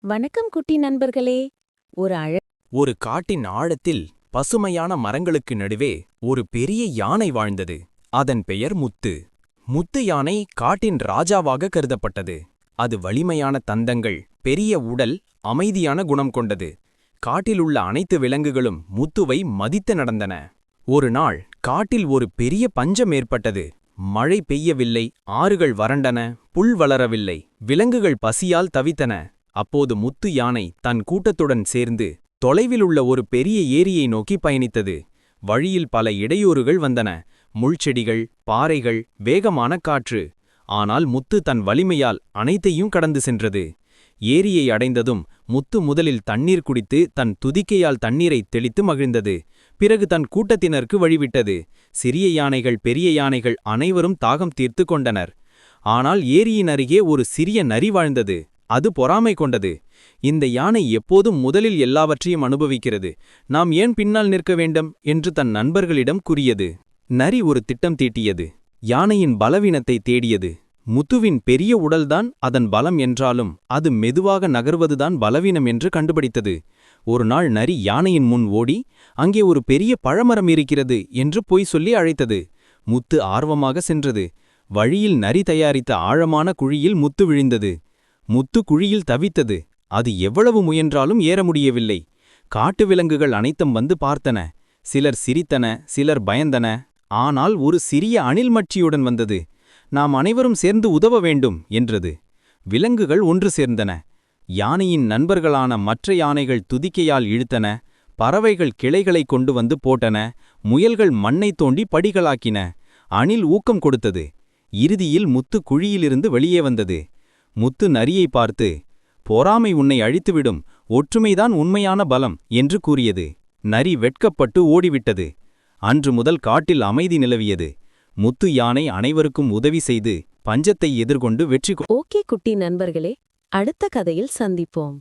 வணக்கம் குட்டி நண்பர்களே. ஒரு ஒரு காட்டின் ஆழத்தில் பசுமையான மரங்களுக்கு நடுவே ஒரு பெரிய யானை வாழ்ந்தது. அதன் பெயர் முத்து. முத்து யானை காட்டின் ராஜாவாக கருதப்பட்டது. அது வலிமையான தந்தங்கள், பெரிய உடல், அமைதியான குணம் கொண்டது. காட்டிலுள்ள அனைத்து விலங்குகளும் முத்துவை மதித்து நடந்தன. ஒரு நாள் காட்டில் ஒரு பெரிய பஞ்சம் ஏற்பட்டது. மழை பெய்யவில்லை, ஆறுகள் வறண்டன, புல் வளரவில்லை, விலங்குகள் பசியால் தவித்தன. அப்போது முத்து யானை தன் கூட்டத்துடன் சேர்ந்து தொலைவிலுள்ள ஒரு பெரிய ஏரியை நோக்கி பயணித்தது. வழியில் பல இடையூறுகள் வந்தன. முள்செடிகள், பாறைகள், வேகமான காற்று. ஆனால் முத்து தன் வலிமையால் அனைத்தையும் கடந்து சென்றது. ஏரியை அடைந்ததும் முத்து முதலில் தண்ணீர் குடித்து தன் துதிக்கையால் தண்ணீரை தெளித்து மகிழ்ந்தது. பிறகு தன் கூட்டத்தினருக்கு வழிவிட்டது. சிறிய யானைகள், பெரிய யானைகள் அனைவரும் தாகம் தீர்த்து கொண்டனர். ஆனால் ஏரியின் அருகே ஒரு சிறிய நரி வாழ்ந்தது. அது பொறாமை கொண்டது. இந்த யானை எப்போதும் முதலில் எல்லாவற்றையும் அனுபவிக்கிறது, நாம் ஏன் பின்னால் நிற்க வேண்டும் என்று தன் நண்பர்களிடம் கூறியது. நரி ஒரு திட்டம் தீட்டியது. யானையின் பலவீனத்தை தேடியது. முத்துவின் பெரிய உடல்தான் அதன் பலம் என்றாலும் அது மெதுவாக நகர்வதுதான் பலவீனம் என்று கண்டுபிடித்தது. ஒரு நாள் நரி யானையின் முன் ஓடி, அங்கே ஒரு பெரிய பழமரம் இருக்கிறது என்று பொய் சொல்லி அழைத்தது. முத்து ஆர்வமாக சென்றது. வழியில் நரி தயாரித்த ஆழமான குழியில் முத்து விழுந்தது. முத்து குழியில் தவித்தது. அது எவ்வளவு முயன்றாலும் ஏற முடியவில்லை. காட்டு விலங்குகள் அனைத்தும் வந்து பார்த்தன. சிலர் சிரித்தன, சிலர் பயந்தன. ஆனால் ஒரு சிறிய அணில்மட்சியுடன் வந்தது. நாம் அனைவரும் சேர்ந்து உதவ வேண்டும் என்றது. விலங்குகள் ஒன்று சேர்ந்தன. யானையின் நண்பர்களான மற்ற யானைகள் துதிக்கையால் இழுத்தன. பறவைகள் கிளைகளை கொண்டு வந்து போட்டன. முயல்கள் மண்ணை தோண்டி படிகளாக்கின. அணில் ஊக்கம் கொடுத்தது. இறுதியில் முத்து குழியிலிருந்து வெளியே வந்தது. முத்து நரியை பார்த்து, பொறாமை உன்னை அழித்துவிடும், ஒற்றுமைதான் உண்மையான பலம் என்று கூறியது. நரி வெட்கப்பட்டு ஓடிவிட்டது. அன்று முதல் காட்டில் அமைதி நிலவியது. முத்து யானை அனைவருக்கும் உதவி செய்து பஞ்சத்தை எதிர்கொண்டு வெற்றி ஓகே குட்டி நண்பர்களே, அடுத்த கதையில் சந்திப்போம்.